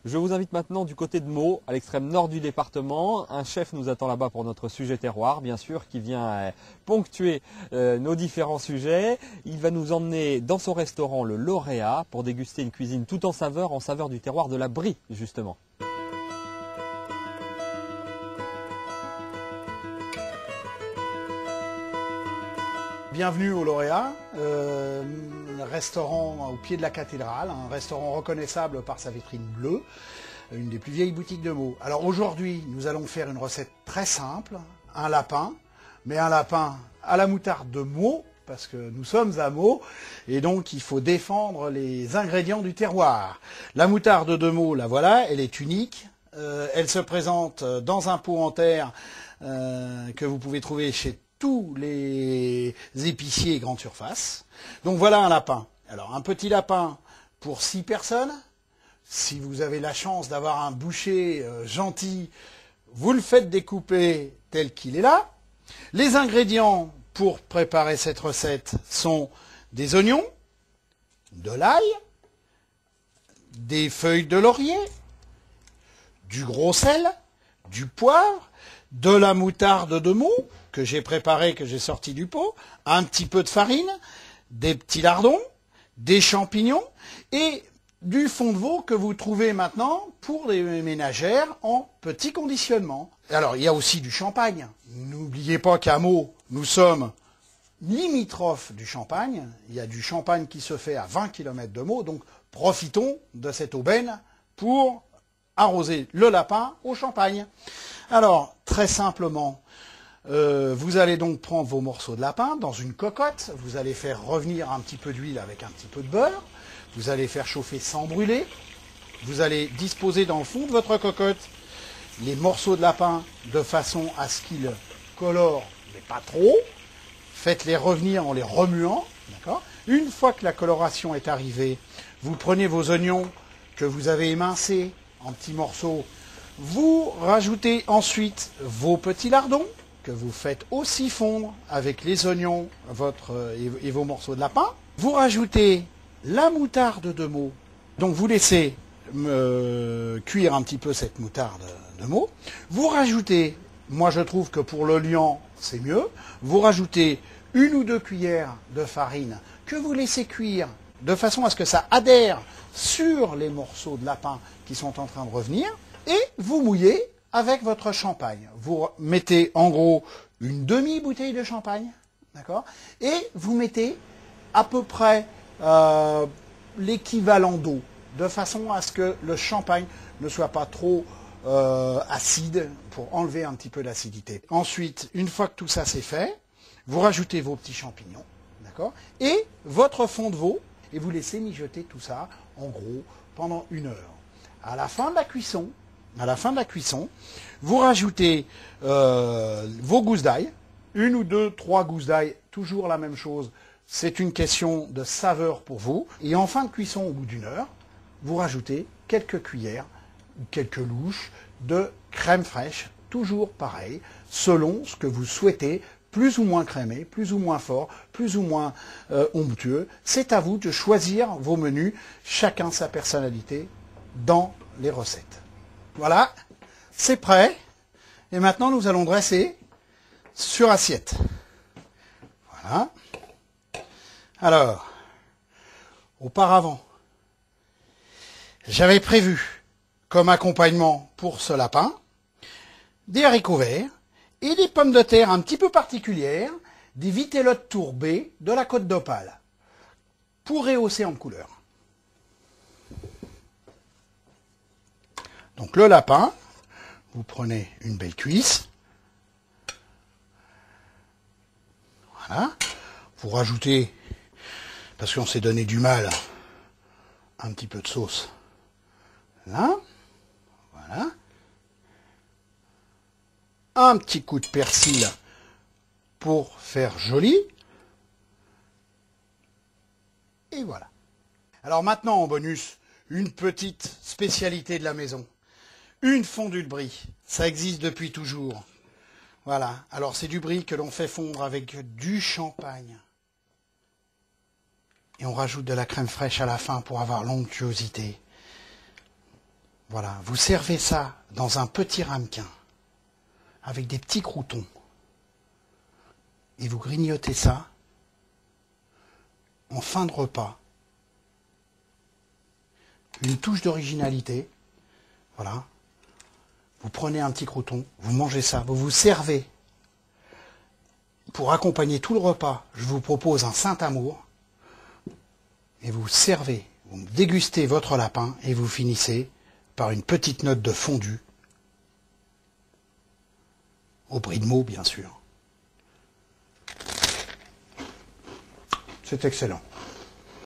Je vous invite maintenant du côté de Meaux, à l'extrême nord du département. Un chef nous attend là-bas pour notre sujet terroir, bien sûr, qui vient ponctuer nos différents sujets. Il va nous emmener dans son restaurant Le Lauréat pour déguster une cuisine tout en saveur du terroir de la Brie, justement. Bienvenue au Lauréat, restaurant au pied de la cathédrale, un restaurant reconnaissable par sa vitrine bleue, une des plus vieilles boutiques de Meaux. Alors aujourd'hui, nous allons faire une recette très simple, un lapin, mais un lapin à la moutarde de Meaux, parce que nous sommes à Meaux, et donc il faut défendre les ingrédients du terroir. La moutarde de Meaux, la voilà, elle est unique, elle se présente dans un pot en terre que vous pouvez trouver chez tous les épiciers grande surface. Donc voilà un lapin. Alors un petit lapin pour 6 personnes. Si vous avez la chance d'avoir un boucher gentil, vous le faites découper tel qu'il est là. Les ingrédients pour préparer cette recette sont des oignons, de l'ail, des feuilles de laurier, du gros sel, du poivre, de la moutarde de Meaux, que j'ai préparé, que j'ai sorti du pot, un petit peu de farine, des petits lardons, des champignons et du fond de veau que vous trouvez maintenant pour les ménagères en petit conditionnement. Alors, il y a aussi du champagne. N'oubliez pas qu'à Meaux, nous sommes limitrophes du Champagne. Il y a du champagne qui se fait à 20 km de Meaux, donc profitons de cette aubaine pour arroser le lapin au champagne. Alors, très simplement, vous allez donc prendre vos morceaux de lapin dans une cocotte, vous allez faire revenir un petit peu d'huile avec un petit peu de beurre, vous allez faire chauffer sans brûler, vous allez disposer dans le fond de votre cocotte les morceaux de lapin de façon à ce qu'ils colorent, mais pas trop, faites-les revenir en les remuant, d'accord ? Une fois que la coloration est arrivée, vous prenez vos oignons que vous avez émincés en petits morceaux, vous rajoutez ensuite vos petits lardons, que vous faites aussi fondre avec les oignons et vos morceaux de lapin. Vous rajoutez la moutarde de Meaux. Donc vous laissez cuire un petit peu cette moutarde de Meaux. Vous rajoutez, moi je trouve que pour le liant c'est mieux, vous rajoutez 1 ou 2 cuillères de farine que vous laissez cuire de façon à ce que ça adhère sur les morceaux de lapin qui sont en train de revenir. Et vous mouillez avec votre champagne. Vous mettez en gros une demi-bouteille de champagne, d'accord ? Et vous mettez à peu près l'équivalent d'eau, de façon à ce que le champagne ne soit pas trop acide, pour enlever un petit peu d'acidité. Ensuite, une fois que tout ça c'est fait, vous rajoutez vos petits champignons, d'accord ? Et votre fond de veau, et vous laissez mijoter tout ça, en gros, pendant 1 heure. À la fin de la cuisson, vous rajoutez vos gousses d'ail, 1 ou 2, 3 gousses d'ail, toujours la même chose, c'est une question de saveur pour vous. Et en fin de cuisson, au bout d'1 heure, vous rajoutez quelques cuillères, ou quelques louches de crème fraîche, toujours pareil, selon ce que vous souhaitez, plus ou moins crémé, plus ou moins fort, plus ou moins onctueux. C'est à vous de choisir vos menus, chacun sa personnalité, dans les recettes. Voilà, c'est prêt. Et maintenant, nous allons dresser sur assiette. Voilà. Alors, auparavant, j'avais prévu comme accompagnement pour ce lapin des haricots verts et des pommes de terre un petit peu particulières, des vitellottes tourbées de la Côte d'Opale, pour rehausser en couleur. Donc le lapin, vous prenez une belle cuisse, voilà, vous rajoutez, parce qu'on s'est donné du mal, un petit peu de sauce, là, voilà, un petit coup de persil pour faire joli, et voilà. Alors maintenant en bonus, une petite spécialité de la maison. Une fondue de brie, ça existe depuis toujours. Voilà, alors c'est du brie que l'on fait fondre avec du champagne. Et on rajoute de la crème fraîche à la fin pour avoir l'onctuosité. Voilà, vous servez ça dans un petit ramequin, avec des petits croûtons. Et vous grignotez ça en fin de repas. Une touche d'originalité. Voilà. Vous prenez un petit croûton, vous mangez ça, vous vous servez. Pour accompagner tout le repas, je vous propose un Saint-Amour. Et vous servez, vous dégustez votre lapin et vous finissez par une petite note de fondue. Au brie de Meaux, bien sûr. C'est excellent.